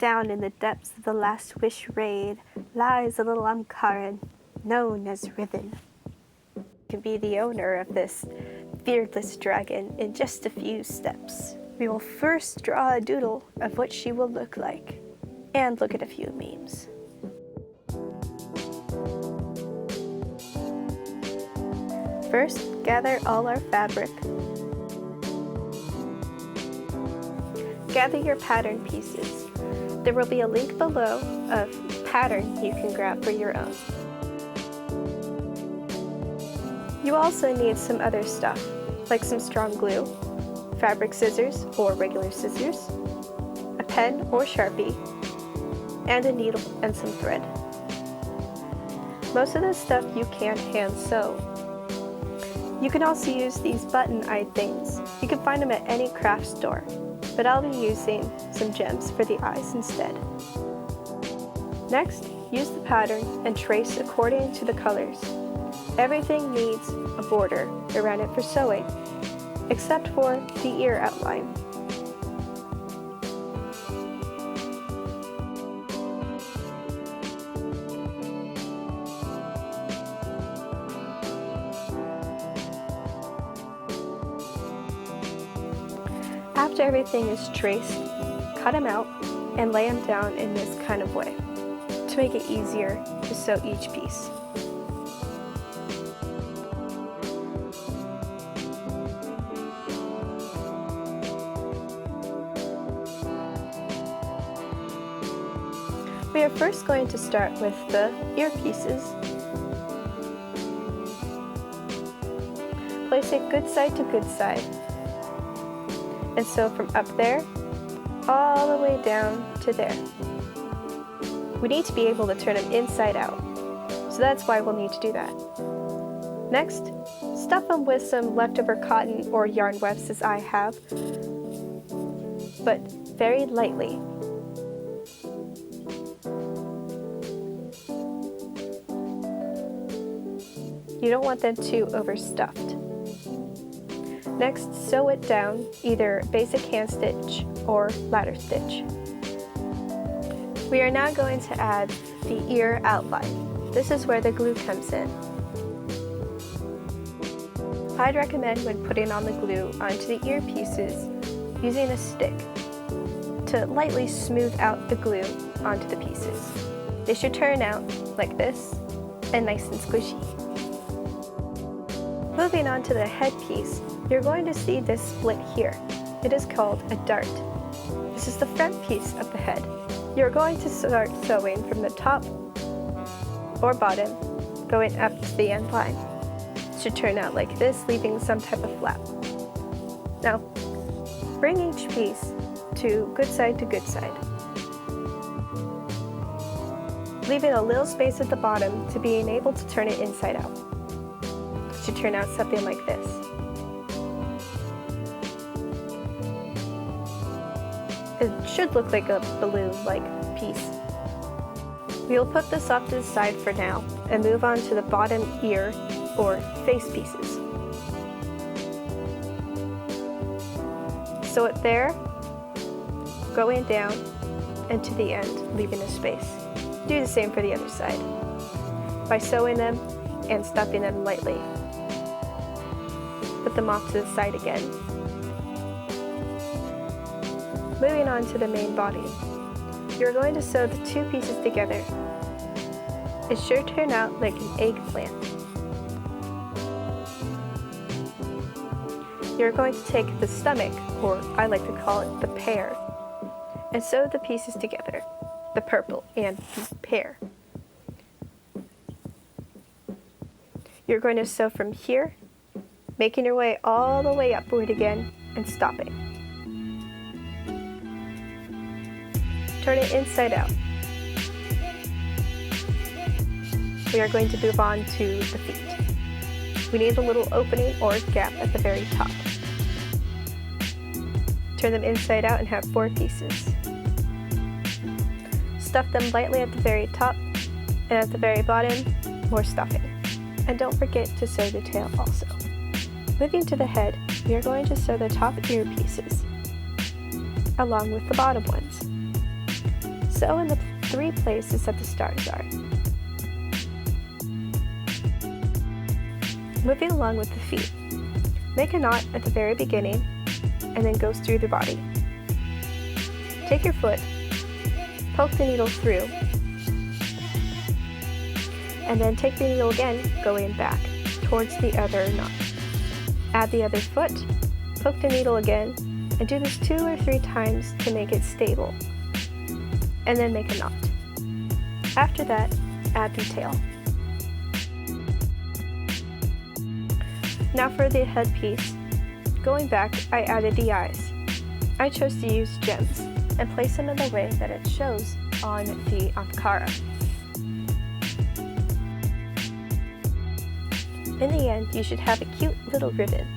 Down in the depths of the Last Wish raid lies a little Amkaran known as Riven. You can be the owner of this beardless dragon in just a few steps. We will first draw a doodle of what she will look like, and look at a few memes. First, gather all our fabric. Gather your pattern pieces. There will be a link below of pattern you can grab for your own. You also need some other stuff, like some strong glue, fabric scissors or regular scissors, a pen or Sharpie, and a needle and some thread. Most of this stuff you can't hand sew. You can also use these button-eyed things. You can find them at any craft store, but I'll be using some gems for the eyes instead. Next, use the pattern and trace according to the colors. Everything needs a border around it for sewing, except for the ear outline. After everything is traced, cut them out and lay them down in this kind of way to make it easier to sew each piece. We are first going to start with the ear pieces. Place it good side to good side. And sew from up there, all the way down to there. We need to be able to turn them inside out, so that's why we'll need to do that. Next, stuff them with some leftover cotton or yarn wefts as I have, but very lightly. You don't want them too overstuffed. Next, sew it down, either basic hand stitch or ladder stitch. We are now going to add the ear outline. This is where the glue comes in. I'd recommend when putting on the glue onto the ear pieces, using a stick to lightly smooth out the glue onto the pieces. They should turn out like this and nice and squishy. Moving on to the headpiece, you're going to see this split here. It is called a dart. This is the front piece of the head. You're going to start sewing from the top or bottom, going up to the end line. It should turn out like this, leaving some type of flap. Now, bring each piece to good side, leaving a little space at the bottom to being able to turn it inside out. It should turn out something like this. It should look like a balloon-like piece. We'll put this off to the side for now and move on to the bottom ear or face pieces. Sew it there, going down, and to the end, leaving a space. Do the same for the other side by sewing them and stuffing them lightly. Put them off to the side again. Moving on to the main body. You're going to sew the two pieces together. It should turn out like an eggplant. You're going to take the stomach, or I like to call it the pear, and sew the pieces together, the purple and the pear. You're going to sew from here, making your way all the way upward again and stopping. Turn it inside out. We are going to move on to the feet. We need a little opening or gap at the very top. Turn them inside out and have 4 pieces. Stuff them lightly at the very top, and at the very bottom, more stuffing. And don't forget to sew the tail also. Moving to the head, we are going to sew the top ear pieces, along with the bottom ones. Sew in the 3 places that the stars are. Moving along with the feet. Make a knot at the very beginning and then goes through the body. Take your foot, poke the needle through, and then take the needle again going back towards the other knot. Add the other foot, poke the needle again, and do this 2 or 3 times to make it stable, and then make a knot. After that, add the tail. Now for the headpiece. Going back, I added the eyes. I chose to use gems and place them in the way that it shows on the Ankara. In the end, you should have a cute little ribbon.